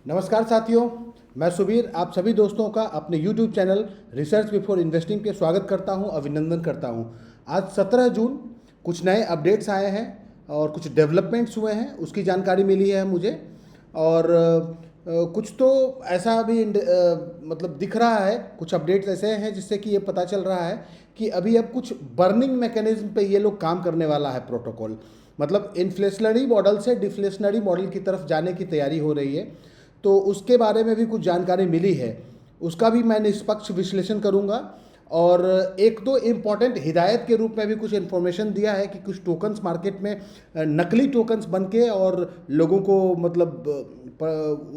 नमस्कार साथियों, मैं सुबीर आप सभी दोस्तों का अपने YouTube channel research before investing पे स्वागत करता हूं, अभिनंदन करता हूं। आज 17 जून कुछ नए अपडेट्स आए हैं और कुछ डेवलपमेंट्स हुए हैं, उसकी जानकारी मिली है मुझे। और कुछ तो ऐसा भी मतलब दिख रहा है, कुछ अपडेट्स ऐसे हैं जिससे कि ये पता चल रहा है कि अभी अब कुछ बर्निंग मैकेनिज्म पे ये लोग काम करने वाला है प्रोटोकॉल। मतलब इन्फ्लेशनरी मॉडल से डिफ्लेशनरी मॉडल की तरफ जाने की तैयारी हो रही है, तो उसके बारे में भी कुछ जानकारी मिली है। उसका भी मैं निष्पक्ष विश्लेषण करूंगा और एक दो इम्पॉर्टेंट हिदायत के रूप में भी कुछ इन्फॉर्मेशन दिया है कि कुछ टोकन्स मार्केट में नकली टोकन्स बन के और लोगों को मतलब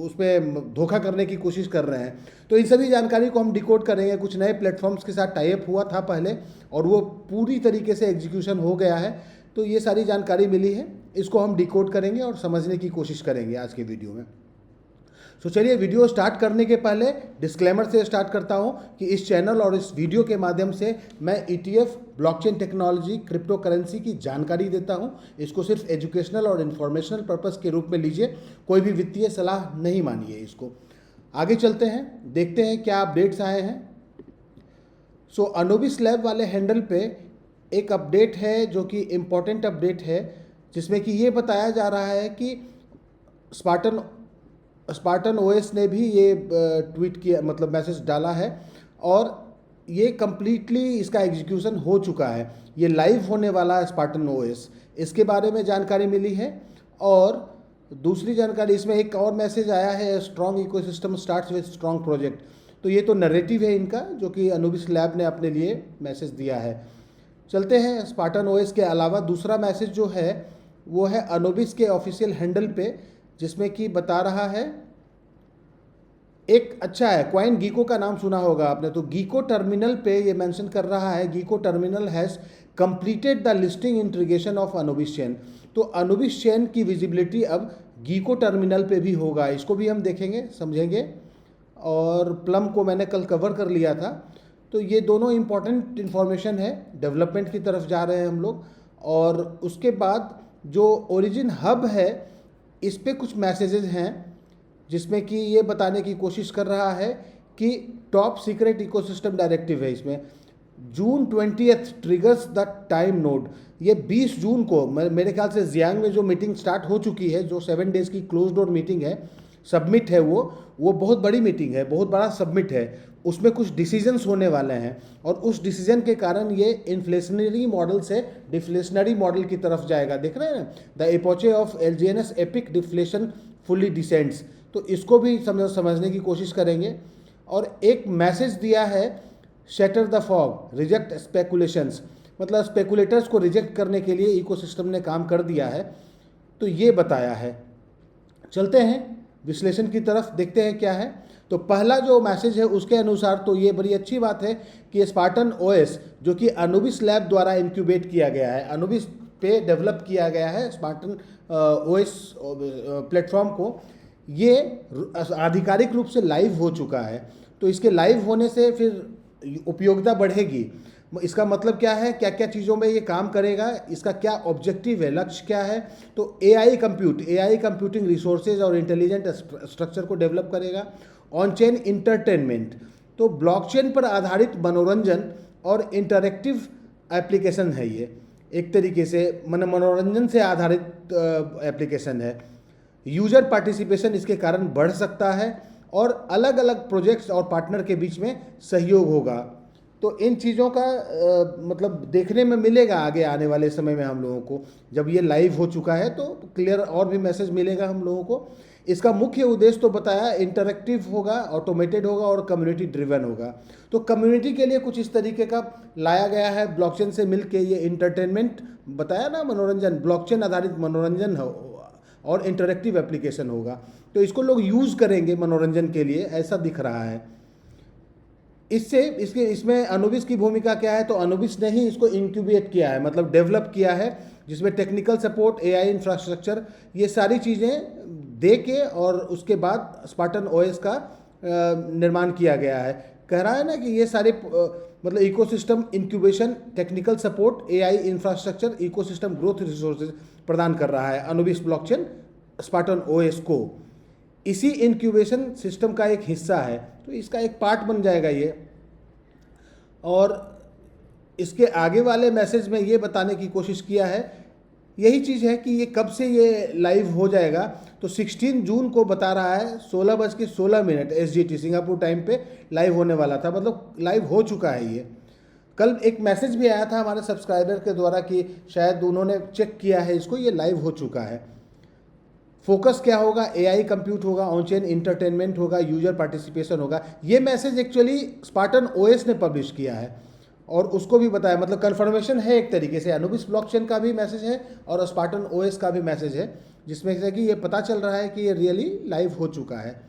उसमें धोखा करने की कोशिश कर रहे हैं। तो इन सभी जानकारी को हम डिकोड करेंगे। कुछ नए प्लेटफॉर्म्स के साथ टाई अप हुआ था पहले और वो पूरी तरीके से एग्जीक्यूशन हो गया है, तो ये सारी जानकारी मिली है, इसको हम डिकोड करेंगे और समझने की कोशिश करेंगे आज के वीडियो में। तो चलिए वीडियो स्टार्ट करने के पहले डिस्क्लेमर से स्टार्ट करता हूं कि इस चैनल और इस वीडियो के माध्यम से मैं ETF, blockchain technology, crypto currency की जानकारी देता हूं। इसको सिर्फ एजुकेशनल और इन्फॉर्मेशनल पर्पस के रूप में लीजिए, कोई भी वित्तीय सलाह नहीं मानिए इसको। आगे चलते हैं, देखते हैं क्या अपडेट्स आए हैं। सो अनुबिस लैब वाले हैंडल पे एक अपडेट है जो कि इम्पॉर्टेंट अपडेट है, जिसमें कि ये बताया जा रहा है कि स्पार्टन ओएस ने भी ये ट्वीट किया, मतलब मैसेज डाला है और ये कम्प्लीटली इसका एग्जीक्यूशन हो चुका है। ये लाइव होने वाला है स्पार्टन ओएस, इसके बारे में जानकारी मिली है। और दूसरी जानकारी, इसमें एक और मैसेज आया है, strong ecosystem starts with strong project. तो ये तो नरेटिव है इनका, जो कि अनुबिस लैब ने अपने लिए मैसेज दिया है। चलते हैं स्पार्टन ओएस के अलावा दूसरा मैसेज जो है वो है अनुबिस के ऑफिशियल हैंडल पे, जिसमें कि बता रहा है, एक अच्छा है, क्वाइन गीको का नाम सुना होगा आपने, तो गीको टर्मिनल पे ये मेंशन कर रहा है, Gecko terminal has completed the listing integration of Anubis chain. तो अनुबिस चेन की विजिबिलिटी अब गीको टर्मिनल पे भी होगा, इसको भी हम देखेंगे समझेंगे। और प्लम को मैंने कल कवर कर लिया था। तो ये दोनों इम्पॉर्टेंट इन्फॉर्मेशन है, डेवलपमेंट की तरफ जा रहे हैं हम लोग। और उसके बाद जो ओरिजिन हब है, इस पर कुछ मैसेजेस हैं जिसमें कि ये बताने की कोशिश कर रहा है कि टॉप सीक्रेट इकोसिस्टम डायरेक्टिव है। इसमें जून 20 ट्रिगर्स द टाइम नोड। ये 20 जून को मेरे ख्याल से जियांग में जो मीटिंग स्टार्ट हो चुकी है, जो 7 डेज़ की क्लोज डोर मीटिंग है, सबमिट है, वो बहुत बड़ी मीटिंग है, बहुत बड़ा सबमिट है। उसमें कुछ डिसीजंस होने वाले हैं और उस डिसीजन के कारण ये इन्फ्लेशनरी मॉडल से डिफ्लेशनरी मॉडल की तरफ जाएगा। देख रहे हैं, the epoch of LGNS epic deflation fully descends. तो इसको भी समझने की कोशिश करेंगे। और एक मैसेज दिया है, shutter the fog, reject speculations. मतलब स्पेकुलेटर्स को रिजेक्ट करने के लिए इकोसिस्टम ने काम कर दिया है, तो ये बताया है। चलते हैं विश्लेषण की तरफ, देखते हैं क्या है। तो पहला जो मैसेज है उसके अनुसार तो ये बड़ी अच्छी बात है कि स्पार्टन ओएस, जो कि अनुबिस लैब द्वारा इंक्यूबेट किया गया है, अनुबिस पे डेवलप किया गया है स्पार्टन ओएस प्लेटफॉर्म को, ये आधिकारिक रूप से लाइव हो चुका है। तो इसके लाइव होने से फिर उपयोगिता बढ़ेगी। इसका मतलब क्या है, क्या क्या चीज़ों में ये काम करेगा, इसका क्या ऑब्जेक्टिव है, लक्ष्य क्या है। तो AI कंप्यूटिंग रिसोर्सेज और इंटेलिजेंट स्ट्रक्चर को डेवलप करेगा। ऑन चेन इंटरटेनमेंट, तो ब्लॉकचेन पर आधारित मनोरंजन और इंटरेक्टिव एप्लीकेशन है। ये एक तरीके से मनोरंजन से आधारित एप्लीकेशन है। यूजर पार्टिसिपेशन इसके कारण बढ़ सकता है और अलग अलग प्रोजेक्ट्स और पार्टनर के बीच में सहयोग होगा। तो इन चीज़ों का मतलब देखने में मिलेगा आगे आने वाले समय में हम लोगों को। जब ये लाइव हो चुका है तो क्लियर और भी मैसेज मिलेगा हम लोगों को। इसका मुख्य उद्देश्य तो बताया, इंटरेक्टिव होगा, ऑटोमेटेड होगा और कम्युनिटी ड्रिवन होगा। तो कम्युनिटी के लिए कुछ इस तरीके का लाया गया है ब्लॉकचेन से मिलके। ये इंटरटेनमेंट बताया ना, मनोरंजन, ब्लॉकचेन आधारित मनोरंजन हो और इंटरेक्टिव एप्लीकेशन होगा, तो इसको लोग यूज़ करेंगे मनोरंजन के लिए, ऐसा दिख रहा है। इसमें अनुबिस की भूमिका क्या है, तो अनुबिस ने ही इसको इंक्यूबेट किया है, मतलब डेवलप किया है, जिसमें टेक्निकल सपोर्ट, AI इंफ्रास्ट्रक्चर, ये सारी चीज़ें दे के और उसके बाद स्पार्टन ओएस का निर्माण किया गया है। कह रहा है ना कि ये सारे मतलब ecosystem incubation, technical support, AI infrastructure, ecosystem growth resources प्रदान कर रहा है अनुबिस ब्लॉकचेन स्पार्टन ओएस को। इसी इंक्यूबेशन सिस्टम का एक हिस्सा है, तो इसका एक पार्ट बन जाएगा ये। और इसके आगे वाले मैसेज में ये बताने की कोशिश किया है, यही चीज़ है कि ये कब से ये लाइव हो जाएगा। तो 16 जून को बता रहा है 16:16 SGT सिंगापुर टाइम पे लाइव होने वाला था, मतलब लाइव हो चुका है ये। कल एक मैसेज भी आया था हमारे सब्सक्राइबर के द्वारा कि शायद उन्होंने चेक किया है इसको, ये लाइव हो चुका है। फोकस क्या होगा, AI कंप्यूट होगा, ऑन चेन इंटरटेनमेंट होगा, यूजर पार्टिसिपेशन होगा। ये मैसेज एक्चुअली स्पार्टन OS ने पब्लिश किया है और उसको भी बताया, मतलब कन्फर्मेशन है एक तरीके से। अनुबिस ब्लॉकचेन का भी मैसेज है और स्पार्टन OS का भी मैसेज है, जिसमें से कि ये पता चल रहा है कि ये रियली लाइव हो चुका है।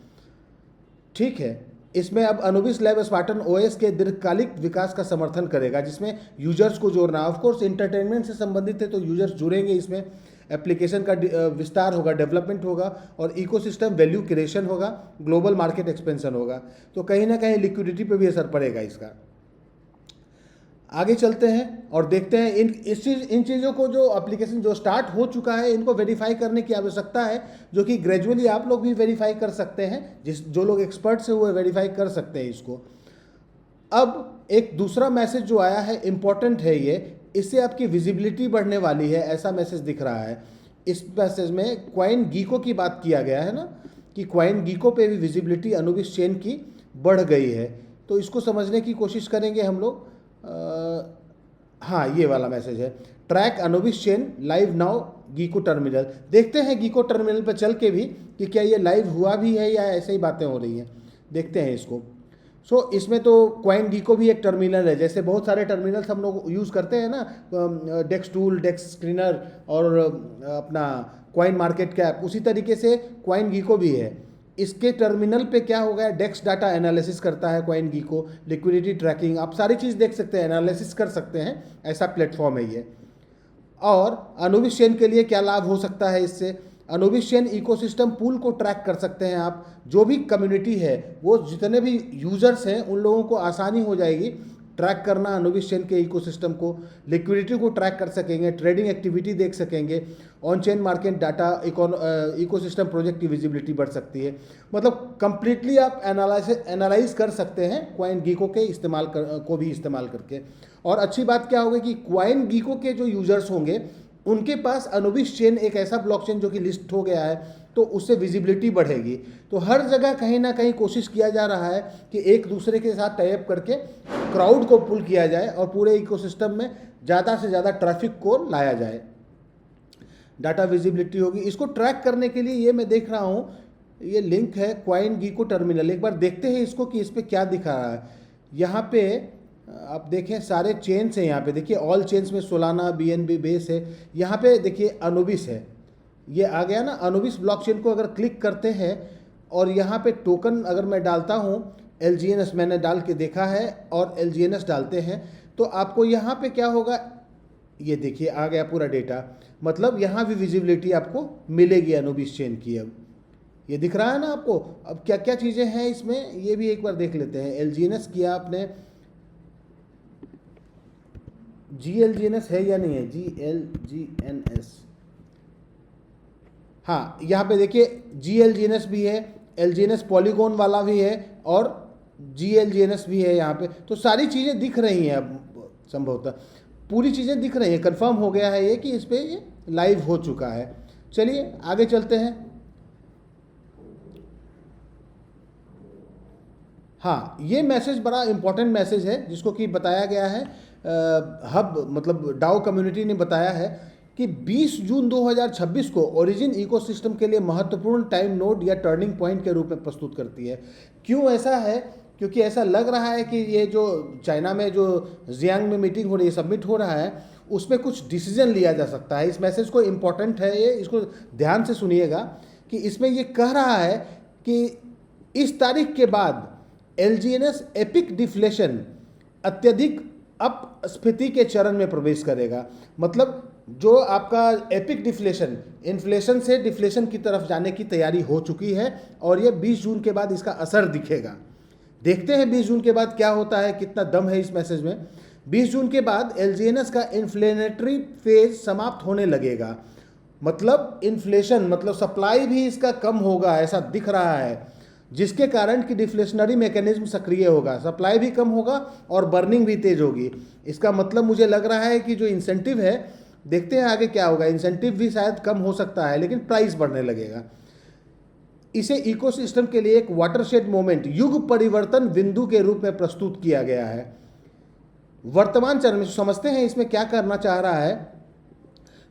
ठीक है, इसमें अब अनुबिस लैब स्पार्टन OS के दीर्घकालिक विकास का समर्थन करेगा, जिसमें यूजर्स को जोड़ना, ऑफ कोर्स इंटरटेनमेंट से संबंधित है तो यूजर्स जुड़ेंगे इसमें, एप्लीकेशन का विस्तार होगा, डेवलपमेंट होगा और इकोसिस्टम वैल्यू क्रिएशन होगा, ग्लोबल मार्केट एक्सपेंशन होगा। तो कहीं ना कहीं लिक्विडिटी पे भी असर पड़ेगा इसका। आगे चलते हैं और देखते हैं इन चीज़ों को, जो एप्लीकेशन जो स्टार्ट हो चुका है इनको वेरीफाई करने की आवश्यकता है, जो कि ग्रेजुअली आप लोग भी वेरीफाई कर सकते हैं, जो लोग एक्सपर्ट्स हैं वो वेरीफाई कर सकते हैं इसको। अब एक दूसरा मैसेज जो आया है इम्पॉर्टेंट है ये, इससे आपकी विजिबिलिटी बढ़ने वाली है, ऐसा मैसेज दिख रहा है। इस मैसेज में क्वाइन गीको की बात किया गया है ना, कि क्वाइन गीको पे भी विजिबिलिटी अनुबिस चेन की बढ़ गई है। तो इसको समझने की कोशिश करेंगे हम लोग। हाँ, ये वाला मैसेज है, track Anubis chain live now Gecko terminal. देखते हैं गीको टर्मिनल पर चल के भी कि क्या ये लाइव हुआ भी है या ऐसे ही बातें हो रही हैं, देखते हैं इसको। इसमें तो क्वाइन गीको भी एक टर्मिनल है, जैसे बहुत सारे टर्मिनल्स हम लोग यूज़ करते हैं ना, डेक्स टूल, डेक्स स्क्रीनर और अपना क्वाइन मार्केट कैप, उसी तरीके से क्वाइन गीको भी है। इसके टर्मिनल पे क्या हो गया, डेक्स डाटा एनालिसिस करता है क्वाइन गीको, लिक्विडिटी ट्रैकिंग, आप सारी चीज़ देख सकते हैं, एनालिसिस कर सकते हैं, ऐसा प्लेटफॉर्म है ये। और अनुबिस चेन के लिए क्या लाभ हो सकता है इससे, अनुबिस चेन इकोसिस्टम पूल को ट्रैक कर सकते हैं आप, जो भी कम्युनिटी है वो जितने भी यूजर्स हैं उन लोगों को आसानी हो जाएगी ट्रैक करना अनुबिस चेन के इकोसिस्टम को, लिक्विडिटी को ट्रैक कर सकेंगे, ट्रेडिंग एक्टिविटी देख सकेंगे, on chain market data, ecosystem project की विजिबिलिटी बढ़ सकती है। मतलब कंप्लीटली आप एनालाइज कर सकते हैं क्वाइन गीको के को भी इस्तेमाल करके। और अच्छी बात क्या होगी कि क्वाइन गीको के जो यूजर्स होंगे उनके पास अनुबिस चेन एक ऐसा ब्लॉकचेन जो कि लिस्ट हो गया है, तो उससे विजिबिलिटी बढ़ेगी। तो हर जगह कहीं ना कहीं कोशिश किया जा रहा है कि एक दूसरे के साथ टाई अप करके क्राउड को पुल किया जाए और पूरे इकोसिस्टम में ज़्यादा से ज़्यादा ट्रैफिक को लाया जाए, डाटा विजिबिलिटी होगी। इसको ट्रैक करने के लिए ये मैं देख रहा हूँ, ये लिंक है क्वाइन गीको टर्मिनल, एक बार देखते हैं इसको कि इस पर क्या दिखा रहा है। यहाँ पे आप देखें सारे चेन्स हैं, यहाँ पे देखिए ऑल चेन्स में सोलाना, BNB बेस है, यहाँ पे देखिए अनुबिस है, ये आ गया ना। अनुबिस ब्लॉकचेन को अगर क्लिक करते हैं और यहाँ पे टोकन अगर मैं डालता हूँ LGNS, मैंने डाल के देखा है, और LGNS डालते हैं तो आपको यहाँ पे क्या होगा, ये देखिए आ गया पूरा डेटा, मतलब यहाँ भी विजिबिलिटी आपको मिलेगी अनुबिस चेन की। अब ये दिख रहा है ना आपको। अब क्या क्या चीज़ें हैं इसमें ये भी एक बार देख लेते हैं। LGNS किया आपने, GLGNS है या नहीं है, GLGNS, हाँ यहाँ पे देखिए GLGNS भी है, LGNS पॉलीगॉन वाला भी है और GLGNS भी है यहाँ पे। तो सारी चीज़ें दिख रही हैं, अब संभवतः पूरी चीज़ें दिख रही हैं, कंफर्म हो गया है ये कि इस पर ये लाइव हो चुका है। चलिए आगे चलते हैं। हाँ, ये मैसेज बड़ा इंपॉर्टेंट मैसेज है जिसको कि बताया गया है, हब मतलब डाओ कम्युनिटी ने बताया है कि 20 जून 2026 को ओरिजिन इकोसिस्टम के लिए महत्वपूर्ण टाइम नोड या टर्निंग पॉइंट के रूप में प्रस्तुत करती है। क्यों ऐसा है, क्योंकि ऐसा लग रहा है कि ये जो चाइना में जो जियांग में मीटिंग हो रही है, सबमिट हो रहा है, उसमें कुछ डिसीजन लिया जा सकता है। इस मैसेज को इम्पॉर्टेंट है ये, इसको ध्यान से सुनिएगा कि इसमें ये कह रहा है कि इस तारीख के बाद LGNS एपिक डिफ्लेशन अत्यधिक अपस्फीति के चरण में प्रवेश करेगा। मतलब जो आपका एपिक डिफ्लेशन, इन्फ्लेशन से डिफ्लेशन की तरफ जाने की तैयारी हो चुकी है और ये 20 जून के बाद इसका असर दिखेगा। देखते हैं 20 जून के बाद क्या होता है, कितना दम है इस मैसेज में। 20 जून के बाद LGNS का इन्फ्लेनेटरी फेज समाप्त होने लगेगा मतलब इन्फ्लेशन, मतलब सप्लाई भी इसका कम होगा ऐसा दिख रहा है, जिसके कारण कि डिफ्लेशनरी मैकेनिज्म सक्रिय होगा, सप्लाई भी कम होगा और बर्निंग भी तेज होगी। इसका मतलब मुझे लग रहा है कि जो इंसेंटिव है, देखते हैं आगे क्या होगा, इंसेंटिव भी शायद कम हो सकता है लेकिन प्राइस बढ़ने लगेगा। इसे इकोसिस्टम के लिए एक वाटरशेड मोमेंट, युग परिवर्तन बिंदु के रूप में प्रस्तुत किया गया है। वर्तमान चरण में समझते हैं इसमें क्या करना चाह रहा है।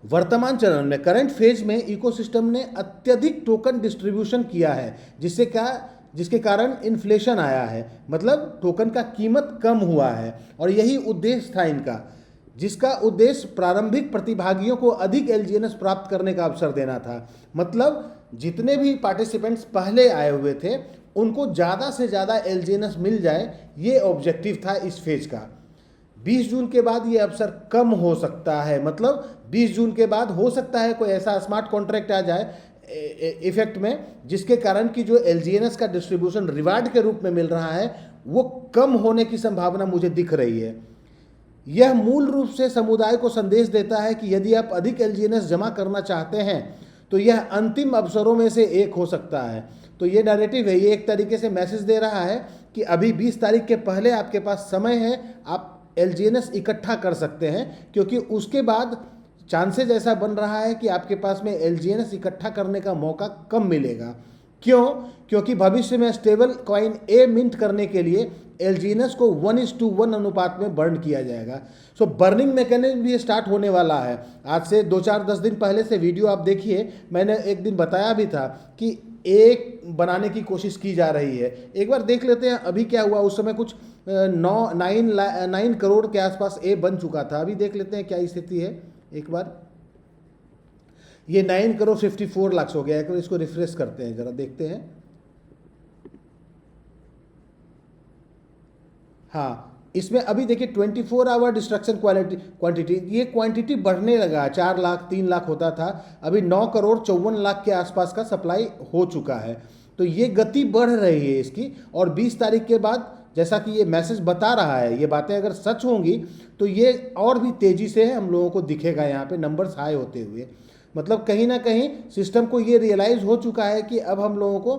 वर्तमान चरण में, करंट फेज में, इकोसिस्टम ने अत्यधिक टोकन डिस्ट्रीब्यूशन किया है, जिसके कारण इन्फ्लेशन आया है, मतलब टोकन का कीमत कम हुआ है। और यही उद्देश्य था इनका, जिसका उद्देश्य प्रारंभिक प्रतिभागियों को अधिक एलजीएनएस प्राप्त करने का अवसर देना था। मतलब जितने भी पार्टिसिपेंट्स पहले आए हुए थे उनको ज़्यादा से ज़्यादा एलजीएनएस मिल जाए, ये ऑब्जेक्टिव था इस फेज का। 20 जून के बाद ये अवसर कम हो सकता है, मतलब 20 जून के बाद हो सकता है कोई ऐसा स्मार्ट कॉन्ट्रैक्ट आ जाए इफेक्ट में, जिसके कारण कि जो एलजीएनएस का डिस्ट्रीब्यूशन रिवार्ड के रूप में मिल रहा है वो कम होने की संभावना मुझे दिख रही है। यह मूल रूप से समुदाय को संदेश देता है कि यदि आप अधिक एलजीएनएस जमा करना चाहते हैं तो यह अंतिम अवसरों में से एक हो सकता है। तो ये नैरेटिव है, ये एक तरीके से मैसेज दे रहा है कि अभी 20 तारीख के पहले आपके पास समय है, आप एलजीएनएस इकट्ठा कर सकते हैं, क्योंकि उसके बाद चांसेज ऐसा बन रहा है कि आपके पास में एलजीएनएस इकट्ठा करने का मौका कम मिलेगा। क्यों? क्योंकि भविष्य में स्टेबल कॉइन ए मिंट करने के लिए एलजीएनएस को 1:1 अनुपात में बर्न किया जाएगा। सो बर्निंग मैकेनिज्म भी स्टार्ट होने वाला है। आज से 2-4-10 दिन पहले से वीडियो आप देखिए, मैंने एक दिन बताया भी था कि एक बनाने की कोशिश की जा रही है। एक बार देख लेते हैं अभी क्या हुआ। उस समय कुछ 9 करोड़ के आसपास ए बन चुका था। अभी देख लेते हैं क्या स्थिति है एक बार। ये 9 करोड़ 54 लाख हो गया है। इसको रिफ्रेश करते हैं, जरा देखते हैं। हाँ, इसमें अभी देखिए 24 आवर डिस्ट्रक्शन क्वांटिटी, ये क्वांटिटी बढ़ने लगा। 4 लाख 3 लाख होता था, अभी 9 करोड़ 54 लाख के आसपास का सप्लाई हो चुका है। तो ये गति बढ़ रही है इसकी। और 20 तारीख के बाद, जैसा कि ये मैसेज बता रहा है, ये बातें अगर सच होंगी तो ये और भी तेज़ी से हम लोगों को दिखेगा यहाँ पे नंबर्स हाई होते हुए। मतलब कहीं ना कहीं सिस्टम को ये रियलाइज़ हो चुका है कि अब हम लोगों को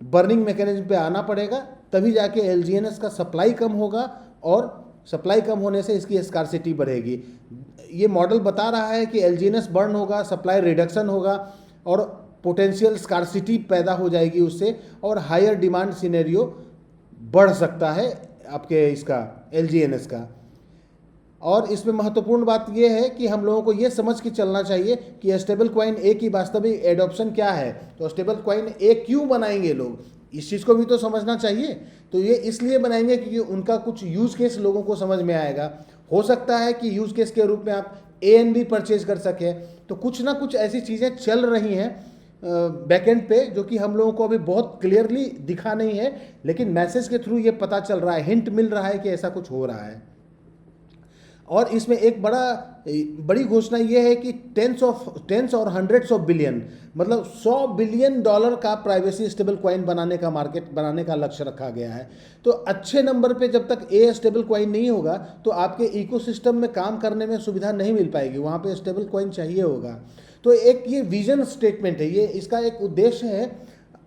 बर्निंग मैकेनिज्म पे आना पड़ेगा, तभी जाके एलजीएनएस का सप्लाई कम होगा और सप्लाई कम होने से इसकी स्कार्सिटी बढ़ेगी। ये मॉडल बता रहा है कि एलजीएनएस बर्न होगा, सप्लाई रिडक्शन होगा और पोटेंशियल स्कार्सिटी पैदा हो जाएगी उससे, और हायर डिमांड सिनेरियो बढ़ सकता है आपके इसका एलजीएनएस का। और इसमें महत्वपूर्ण बात यह है कि हम लोगों को ये समझ के चलना चाहिए कि स्टेबल कॉइन ए की वास्तविक एडॉप्शन क्या है। तो स्टेबल कॉइन ए क्यों बनाएंगे लोग, इस चीज़ को भी तो समझना चाहिए। तो ये इसलिए बनाएंगे क्योंकि उनका कुछ यूज़ केस लोगों को समझ में आएगा। हो सकता है कि यूज़ केस के रूप में आप ANB परचेज कर सकें। तो कुछ ना कुछ ऐसी चीज़ें चल रही हैं बैकएंड पे, जो कि हम लोगों को अभी बहुत क्लियरली दिखा नहीं है, लेकिन मैसेज के थ्रू ये पता चल रहा है, हिंट मिल रहा है कि ऐसा कुछ हो रहा है। और इसमें एक बड़ी घोषणा यह है कि टेंस और हंड्रेड्स ऑफ बिलियन, मतलब $100 बिलियन का प्राइवेसी स्टेबल कॉइन बनाने का मार्केट बनाने का लक्ष्य रखा गया है। तो अच्छे नंबर पे जब तक ए स्टेबल कॉइन नहीं होगा तो आपके इकोसिस्टम में काम करने में सुविधा नहीं मिल पाएगी, वहाँ पे स्टेबल कॉइन चाहिए होगा। तो एक ये विजन स्टेटमेंट है, ये इसका एक उद्देश्य है,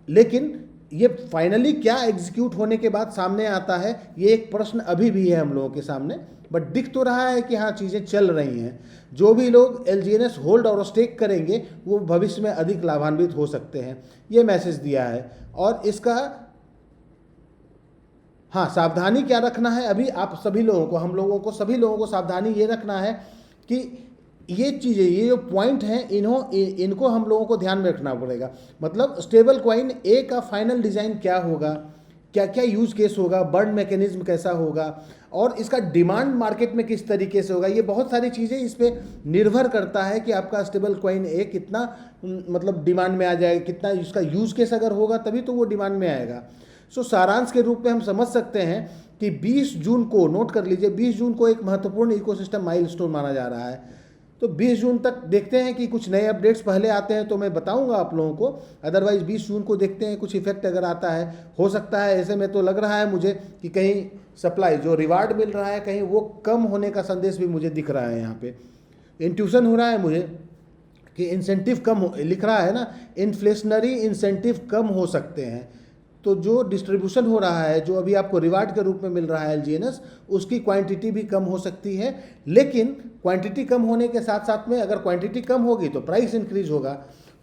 लेकिन ये फाइनली क्या एग्जीक्यूट होने के बाद सामने आता है, ये एक प्रश्न अभी भी है हम लोगों के सामने। बट दिख तो रहा है कि हाँ, चीज़ें चल रही हैं। जो भी लोग एलजीएनएस होल्ड और स्टेक करेंगे वो भविष्य में अधिक लाभान्वित हो सकते हैं, ये मैसेज दिया है। और इसका हाँ, सावधानी क्या रखना है अभी आप सभी लोगों को, हम लोगों को, सभी लोगों को सावधानी ये रखना है कि ये चीज़ें, ये जो पॉइंट हैं, इनको हम लोगों को ध्यान में रखना पड़ेगा। मतलब स्टेबल कॉइन ए का फाइनल डिज़ाइन क्या होगा, क्या क्या यूज़ केस होगा, बर्न मैकेनिज्म कैसा होगा, और इसका डिमांड मार्केट में किस तरीके से होगा, ये बहुत सारी चीज़ें इस पर निर्भर करता है कि आपका स्टेबल कॉइन ए कितना मतलब डिमांड में आ जाएगा, कितना इसका यूज़ केस अगर होगा तभी तो वो डिमांड में आएगा। सो सारांश के रूप में हम समझ सकते हैं कि 20 जून को, नोट कर लीजिए, 20 जून को एक महत्वपूर्ण इकोसिस्टम माइलस्टोन माना जा रहा है। तो 20 जून तक देखते हैं कि कुछ नए अपडेट्स पहले आते हैं तो मैं बताऊंगा आप लोगों को। अदरवाइज 20 जून को देखते हैं कुछ इफेक्ट अगर आता है, हो सकता है। ऐसे में तो लग रहा है मुझे कि कहीं सप्लाई जो रिवार्ड मिल रहा है कहीं वो कम होने का संदेश भी मुझे दिख रहा है। यहाँ पे इंट्यूशन हो रहा है मुझे कि इंसेंटिव कम हो, लिख रहा है ना, इन्फ्लेशनरी इंसेंटिव कम हो सकते हैं। तो जो डिस्ट्रीब्यूशन हो रहा है, जो अभी आपको रिवार्ड के रूप में मिल रहा है एलजीएनएस, उसकी क्वांटिटी भी कम हो सकती है। लेकिन क्वांटिटी कम होने के साथ साथ में अगर क्वांटिटी कम होगी तो प्राइस इंक्रीज होगा,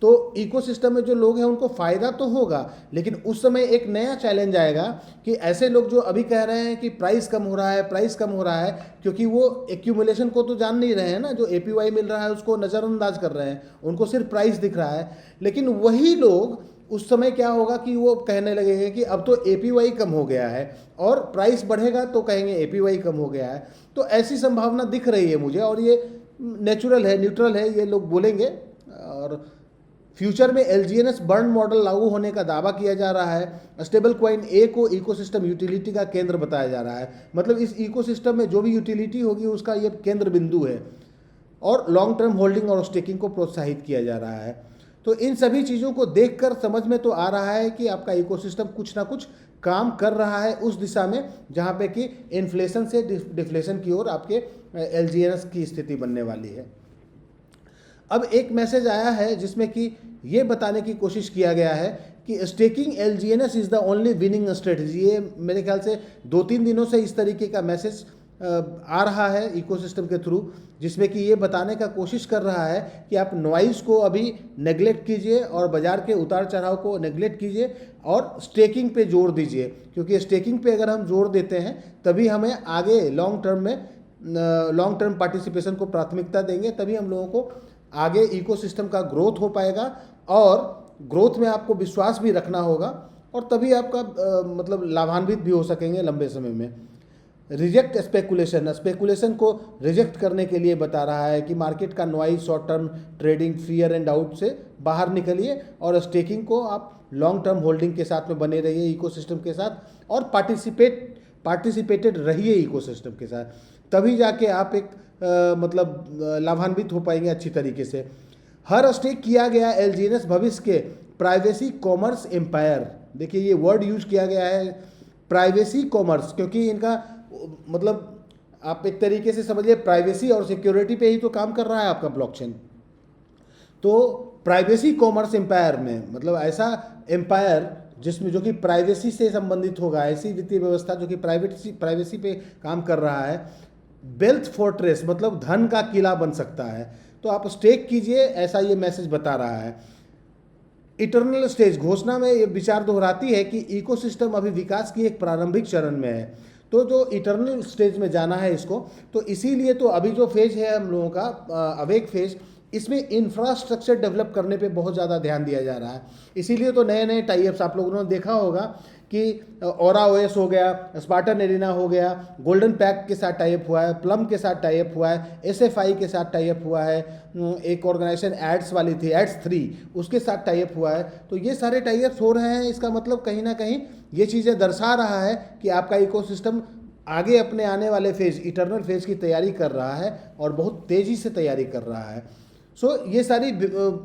तो इकोसिस्टम में जो लोग हैं उनको फ़ायदा तो होगा। लेकिन उस समय एक नया चैलेंज आएगा कि ऐसे लोग जो अभी कह रहे हैं कि प्राइस कम हो रहा है, प्राइस कम हो रहा है, क्योंकि वो एक्यूमुलेशन को तो जान नहीं रहे हैं ना, जो एपीवाई मिल रहा है उसको नज़रअंदाज कर रहे हैं, उनको सिर्फ प्राइस दिख रहा है। लेकिन वही लोग उस समय क्या होगा कि वो कहने लगेंगे कि अब तो एपीवाई कम हो गया है, और प्राइस बढ़ेगा तो कहेंगे एपीवाई कम हो गया है। तो ऐसी संभावना दिख रही है मुझे, और ये नेचुरल है, न्यूट्रल है, ये लोग बोलेंगे। और फ्यूचर में एलजीएनएस बर्न मॉडल लागू होने का दावा किया जा रहा है। स्टेबल कॉइन ए को इकोसिस्टम यूटिलिटी का केंद्र बताया जा रहा है, मतलब इस इकोसिस्टम में जो भी यूटिलिटी होगी उसका ये केंद्र बिंदु है, और लॉन्ग टर्म होल्डिंग और स्टेकिंग को प्रोत्साहित किया जा रहा है। तो इन सभी चीज़ों को देखकर समझ में तो आ रहा है कि आपका इकोसिस्टम कुछ ना कुछ काम कर रहा है उस दिशा में जहाँ पे कि इन्फ्लेशन से डिफ्लेशन की ओर आपके एलजीएनएस की स्थिति बनने वाली है। अब एक मैसेज आया है जिसमें कि ये बताने की कोशिश किया गया है कि staking एलजीएनएस is the only winning strategy. ये मेरे ख्याल से 2-3 दिनों से इस तरीके का मैसेज आ रहा है इकोसिस्टम के थ्रू, जिसमें कि ये बताने का कोशिश कर रहा है कि आप नॉइज़ को अभी नेगलेक्ट कीजिए और बाज़ार के उतार चढ़ाव को नेगलेक्ट कीजिए और स्टेकिंग पे जोर दीजिए, क्योंकि स्टेकिंग पे अगर हम जोर देते हैं तभी हमें आगे लॉन्ग टर्म पार्टिसिपेशन को प्राथमिकता देंगे, तभी हम लोगों को आगे इकोसिस्टम का ग्रोथ हो पाएगा, और ग्रोथ में आपको विश्वास भी रखना होगा, और तभी आपका मतलब लाभान्वित भी हो सकेंगे लंबे समय में। रिजेक्ट स्पेकुलेशन को रिजेक्ट करने के लिए बता रहा है कि मार्केट का noise, short term trading, fear and doubt से बाहर निकलिए, और स्टेकिंग को आप लॉन्ग टर्म होल्डिंग के साथ में बने रहिए इकोसिस्टम के साथ, और पार्टिसिपेटेड रहिए इकोसिस्टम के साथ, तभी जाके आप एक मतलब लाभान्वित हो पाएंगे अच्छी तरीके से। हर स्टेक किया गया एलजीएनएस भविष्य के प्राइवेसी कॉमर्स एम्पायर, देखिए ये वर्ड यूज किया गया है प्राइवेसी कॉमर्स, क्योंकि इनका मतलब आप एक तरीके से समझिए प्राइवेसी और सिक्योरिटी पे ही तो काम कर रहा है आपका ब्लॉकचेन। तो प्राइवेसी कॉमर्स एम्पायर में मतलब ऐसा एम्पायर जिसमें जो कि प्राइवेसी से संबंधित होगा, ऐसी वित्तीय व्यवस्था जो कि प्राइवेसी पे काम कर रहा है। वेल्थ फोर्ट्रेस मतलब धन का किला बन सकता है, तो आप स्टेक कीजिए, ऐसा ये मैसेज बता रहा है। इटर्नल स्टेज घोषणा में ये विचार दोहराती है कि इकोसिस्टम अभी विकास की एक प्रारंभिक चरण में है, तो जो इटर्नल स्टेज में जाना है इसको, तो इसीलिए तो अभी जो फेज है हम लोगों का अवेक फेज, इसमें इंफ्रास्ट्रक्चर डेवलप करने पे बहुत ज़्यादा ध्यान दिया जा रहा है। इसीलिए तो नए नए टाइप्स आप लोगों ने देखा होगा कि ओरा ओएस हो गया, स्पार्टन एरिना हो गया, गोल्डन पैक के साथ टाइप हुआ है, प्लम के साथ टाइप हुआ है, एसएफआई के साथ टाइप हुआ है, एक ऑर्गेनाइजेशन एड्स वाली थी एड्स 3 उसके साथ टाइप हुआ है। तो ये सारे टाइप्स हो रहे हैं, इसका मतलब कहीं ना कहीं ये चीज़ें दर्शा रहा है कि आपका इकोसिस्टम आगे अपने आने वाले फेज, इटर्नल फेज की तैयारी कर रहा है, और बहुत तेज़ी से तैयारी कर रहा है। सो ये सारी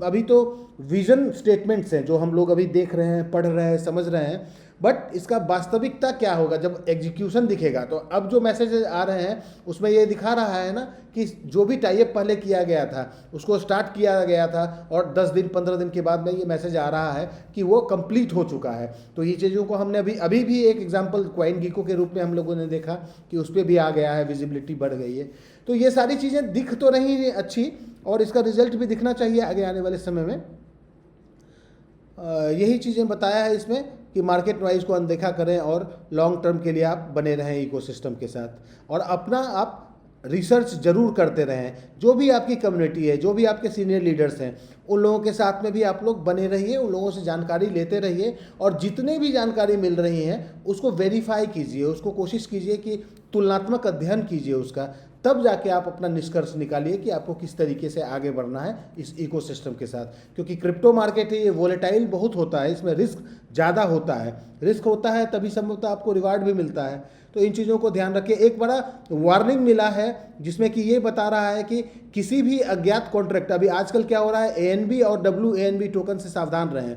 अभी तो विजन स्टेटमेंट्स हैं जो हम लोग अभी देख रहे हैं, पढ़ रहे हैं, समझ रहे हैं, बट इसका वास्तविकता क्या होगा जब एग्जीक्यूशन दिखेगा। तो अब जो मैसेजेस आ रहे हैं उसमें ये दिखा रहा है ना कि जो भी टाइप पहले किया गया था उसको स्टार्ट किया गया था, और 10 दिन 15 दिन के बाद में ये मैसेज आ रहा है कि वो कंप्लीट हो चुका है। तो ये चीज़ों को हमने अभी भी एक एग्जाम्पल CoinGecko के रूप में हम लोगों ने देखा कि उस पर भी आ गया है, विजिबिलिटी बढ़ गई है। तो ये सारी चीज़ें दिख तो रही हैं अच्छी, और इसका रिजल्ट भी दिखना चाहिए आगे आने वाले समय में। यही चीज़ें बताया है इसमें कि मार्केट नॉइज़ को अनदेखा करें और लॉन्ग टर्म के लिए आप बने रहें इकोसिस्टम के साथ, और अपना आप रिसर्च जरूर करते रहें। जो भी आपकी कम्युनिटी है, जो भी आपके सीनियर लीडर्स हैं, उन लोगों के साथ में भी आप लोग बने रहिए, उन लोगों से जानकारी लेते रहिए, और जितने भी जानकारी मिल रही हैं उसको वेरीफाई कीजिए, उसको कोशिश कीजिए कि तुलनात्मक अध्ययन कीजिए उसका, तब जाके आप अपना निष्कर्ष निकालिए कि आपको किस तरीके से आगे बढ़ना है इस इकोसिस्टम के साथ। क्योंकि क्रिप्टो मार्केट है, ये वोलेटाइल बहुत होता है, इसमें रिस्क ज़्यादा होता है, रिस्क होता है तभी संभवतः आपको रिवार्ड भी मिलता है। तो इन चीज़ों को ध्यान रखिए। एक बड़ा वार्निंग मिला है जिसमें कि ये बता रहा है कि किसी भी अज्ञात कॉन्ट्रैक्ट, अभी आजकल क्या हो रहा है, ANB और WANB टोकन से सावधान रहें।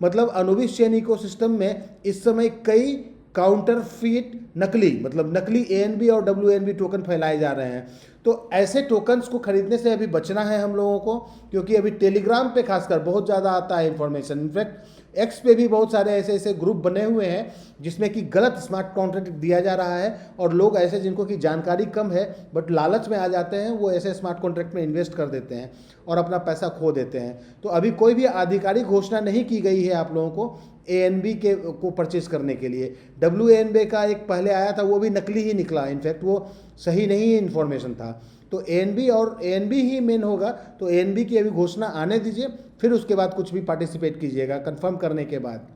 मतलब अनुविश चेन इकोसिस्टम में इस समय कई काउंटरफीट नकली, मतलब नकली ANB और WNB टोकन फैलाए जा रहे हैं। तो ऐसे टोकन्स को खरीदने से अभी बचना है हम लोगों को, क्योंकि अभी टेलीग्राम पे खासकर बहुत ज़्यादा आता है इन्फॉर्मेशन। इनफैक्ट एक्स पे भी बहुत सारे ऐसे ऐसे ग्रुप बने हुए हैं जिसमें कि गलत स्मार्ट कॉन्ट्रैक्ट दिया जा रहा है, और लोग ऐसे जिनको कि जानकारी कम है बट लालच में आ जाते हैं, वो ऐसे स्मार्ट कॉन्ट्रैक्ट में इन्वेस्ट कर देते हैं और अपना पैसा खो देते हैं। तो अभी कोई भी आधिकारिक घोषणा नहीं की गई है आप लोगों को ANB के को परचेज करने के लिए। WNB का एक पहले आया था, वो भी नकली ही निकला, इनफैक्ट वो सही नहीं इन्फॉर्मेशन था। तो ANB और ANB ही मेन होगा। तो ANB की अभी घोषणा आने दीजिए, फिर उसके बाद कुछ भी पार्टिसिपेट कीजिएगा। कंफर्म करने के बाद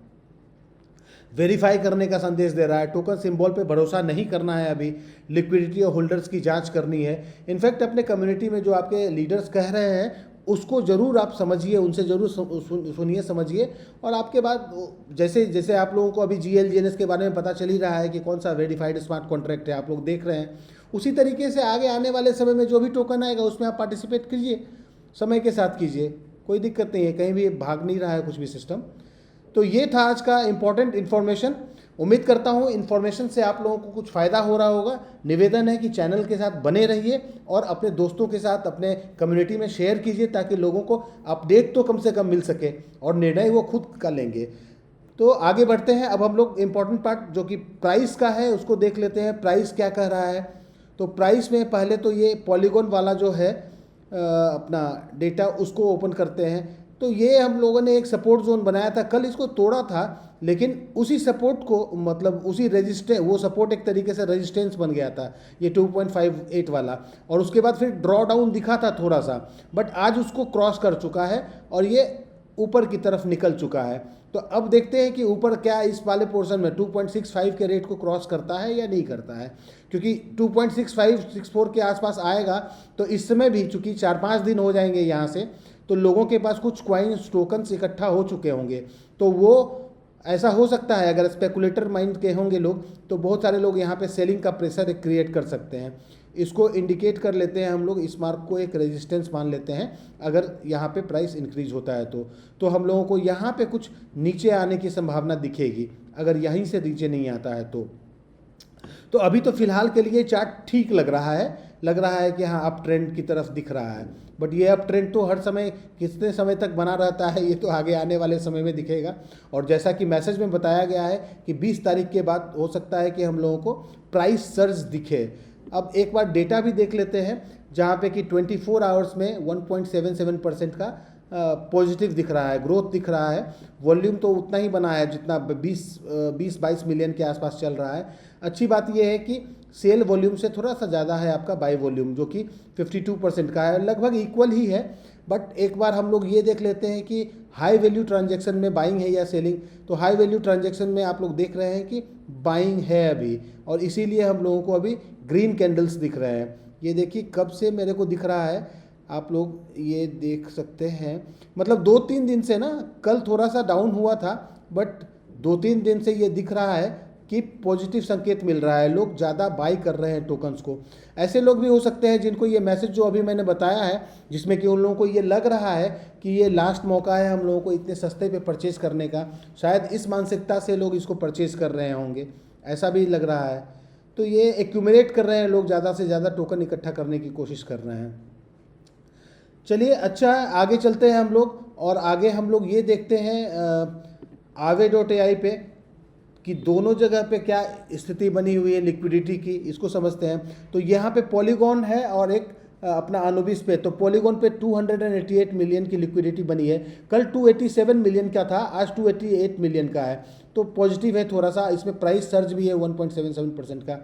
वेरीफाई करने का संदेश दे रहा है। टोकन सिंबल पे भरोसा नहीं करना है, अभी लिक्विडिटी और होल्डर्स की जांच करनी है। इनफैक्ट अपने कम्युनिटी में जो आपके लीडर्स कह रहे हैं उसको ज़रूर आप समझिए, उनसे ज़रूर सुनिए समझिए। और आपके बाद जैसे जैसे आप लोगों को अभी GLGNS के बारे में पता चल ही रहा है कि कौन सा वेरीफाइड स्मार्ट कॉन्ट्रैक्ट है, आप लोग देख रहे हैं, उसी तरीके से आगे आने वाले समय में जो भी टोकन आएगा उसमें आप पार्टिसिपेट कीजिए, समय के साथ कीजिए, कोई दिक्कत नहीं है, कहीं भी भाग नहीं रहा है कुछ भी सिस्टम। तो ये था आज का इम्पॉर्टेंट इन्फॉर्मेशन। उम्मीद करता हूँ इन्फॉर्मेशन से आप लोगों को कुछ फ़ायदा हो रहा होगा। निवेदन है कि चैनल के साथ बने रहिए और अपने दोस्तों के साथ अपने कम्युनिटी में शेयर कीजिए, ताकि लोगों को अपडेट तो कम से कम मिल सके और निर्णय वो खुद कर लेंगे। तो आगे बढ़ते हैं। अब हम लोग इम्पॉर्टेंट पार्ट जो कि प्राइस का है उसको देख लेते हैं। प्राइस क्या कह रहा है? तो प्राइस में पहले तो ये पॉलीगॉन वाला जो है अपना डेटा उसको ओपन करते हैं। तो ये हम लोगों ने एक सपोर्ट जोन बनाया था, कल इसको तोड़ा था, लेकिन उसी सपोर्ट को मतलब उसी रेजिस्टेंस, वो सपोर्ट एक तरीके से रेजिस्टेंस बन गया था ये 2.58 वाला, और उसके बाद फिर ड्रॉ डाउन दिखा था थोड़ा सा, बट आज उसको क्रॉस कर चुका है और ये ऊपर की तरफ निकल चुका है। तो अब देखते हैं कि ऊपर क्या इस वाले पोर्शन में 2.65 के रेट को क्रॉस करता है या नहीं करता है, क्योंकि 2.65-64 के आसपास आएगा तो इस समय भी चूंकि 4-5 दिन हो जाएंगे यहाँ से, तो लोगों के पास कुछ कॉइन्स टोकन्स इकट्ठा हो चुके होंगे। तो वो ऐसा हो सकता है, अगर स्पेकुलेटर माइंड के होंगे लोग तो बहुत सारे लोग यहाँ पे सेलिंग का प्रेशर क्रिएट कर सकते हैं। इसको इंडिकेट कर लेते हैं हम लोग, इस मार्क को एक रेजिस्टेंस मान लेते हैं। अगर यहाँ पे प्राइस इंक्रीज होता है तो हम लोगों को यहाँ पे कुछ नीचे आने की संभावना दिखेगी, अगर यहीं से नीचे नहीं आता है तो अभी तो फिलहाल के लिए चार्ट ठीक लग रहा है कि हाँ अप ट्रेंड की तरफ दिख रहा है। बट ये अप ट्रेंड तो हर समय कितने समय तक बना रहता है ये तो आगे आने वाले समय में दिखेगा। और जैसा कि मैसेज में बताया गया है कि 20 तारीख के बाद हो सकता है कि हम लोगों को प्राइस सर्ज दिखे। अब एक बार डेटा भी देख लेते हैं, जहाँ पे कि 24 आवर्स में 1.77% का पॉजिटिव दिख रहा है, ग्रोथ दिख रहा है। वॉल्यूम तो उतना ही बना है जितना 20-22 मिलियन के आसपास चल रहा है। अच्छी बात यह है कि सेल वॉल्यूम से थोड़ा सा ज़्यादा है आपका बाई वॉल्यूम, जो कि 52% का है, लगभग इक्वल ही है। बट एक बार हम लोग ये देख लेते हैं कि हाई वैल्यू ट्रांजैक्शन में बाइंग है या सेलिंग। तो हाई वैल्यू ट्रांजैक्शन में आप लोग देख रहे हैं कि बाइंग है अभी, और इसीलिए हम लोगों को अभी ग्रीन कैंडल्स दिख रहे हैं। ये देखिए कब से मेरे को दिख रहा है, आप लोग ये देख सकते हैं, मतलब 2-3 दिन से ना, कल थोड़ा सा डाउन हुआ था बट 2-3 दिन से ये दिख रहा है कि पॉजिटिव संकेत मिल रहा है, लोग ज़्यादा बाई कर रहे हैं टोकन्स को। ऐसे लोग भी हो सकते हैं जिनको ये मैसेज जो अभी मैंने बताया है, जिसमें कि उन लोगों को ये लग रहा है कि ये लास्ट मौका है हम लोगों को इतने सस्ते पे परचेज़ करने का, शायद इस मानसिकता से लोग इसको परचेज़ कर रहे होंगे, ऐसा भी लग रहा है। तो ये एक्यूमुलेट कर रहे हैं लोग, ज़्यादा से ज़्यादा टोकन इकट्ठा करने की कोशिश कर रहे हैं। चलिए अच्छा है, आगे चलते हैं हम लोग, और आगे हम लोग ये देखते हैं Aave.ai पे कि दोनों जगह पे क्या स्थिति बनी हुई है लिक्विडिटी की, इसको समझते हैं। तो यहाँ पे पॉलीगॉन है और एक अपना अनुबिस पे। तो पॉलीगॉन पे 288 मिलियन की लिक्विडिटी बनी है, कल 287 मिलियन का था, आज 288 मिलियन का है। तो पॉजिटिव है थोड़ा सा, इसमें प्राइस सर्ज भी है 1.77% का।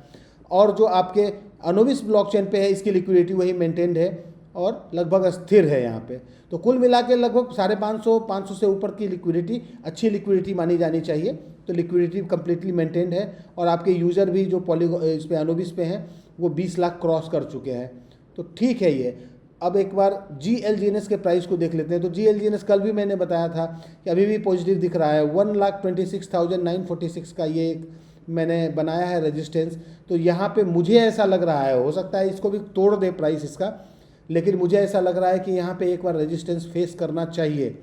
और जो आपके अनुबिस ब्लॉकचेन पे है इसकी लिक्विडिटी वही मेंटेन्ड है और लगभग स्थिर है यहाँ पे। तो कुल मिला के लगभग 550 से ऊपर की लिक्विडिटी अच्छी लिक्विडिटी मानी जानी चाहिए। तो लिक्विडिटी कम्प्लीटली मेंटेन्ड है, और आपके यूज़र भी जो इस पे अनुबिस पे हैं वो 20 लाख क्रॉस कर चुके हैं, तो ठीक है ये। अब एक बार GLGNS के प्राइस को देख लेते हैं। तो GLGNS कल भी मैंने बताया था कि अभी भी पॉजिटिव दिख रहा है, 1,26,946 का ये एक मैंने बनाया है रेजिस्टेंस। तो यहाँ पे मुझे ऐसा लग रहा है, हो सकता है इसको भी तोड़ दे प्राइस इसका, लेकिन मुझे ऐसा लग रहा है कि यहाँ पे एक बार रेजिस्टेंस फेस करना चाहिए।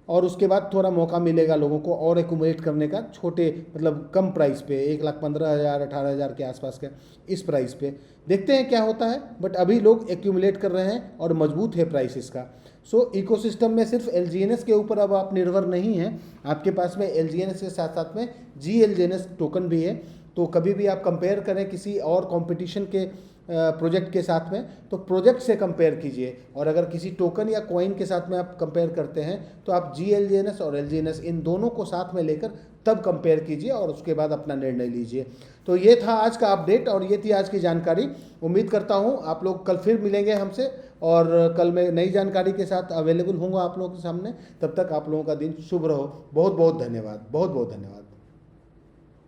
और उसके बाद थोड़ा मौका मिलेगा लोगों को और एक्यूमुलेट करने का, छोटे मतलब कम प्राइस पे, 1,15,000 18,000 के आसपास के इस प्राइस पे। देखते हैं क्या होता है, बट अभी लोग एक्यूमुलेट कर रहे हैं और मजबूत है प्राइस इसका। सो इकोसिस्टम में सिर्फ एलजीएनएस के ऊपर अब आप निर्भर नहीं हैं, आपके पास में एलजीएनएस के साथ साथ में जीएलजीएनएस टोकन भी है। तो कभी भी आप कंपेयर करें किसी और कंपटीशन के प्रोजेक्ट के साथ में, तो प्रोजेक्ट से कंपेयर कीजिए, और अगर किसी टोकन या कॉइन के साथ में आप कंपेयर करते हैं तो आप जीएलजीएनएस और एलजीएनएस इन दोनों को साथ में लेकर तब कंपेयर कीजिए और उसके बाद अपना निर्णय लीजिए। तो ये था आज का अपडेट और ये थी आज की जानकारी। उम्मीद करता हूँ आप लोग कल फिर मिलेंगे हमसे, और कल मैं नई जानकारी के साथ अवेलेबल हूँगा आप लोगों के सामने। तब तक आप लोगों का दिन शुभ रहो। बहुत बहुत धन्यवाद, बहुत बहुत धन्यवाद।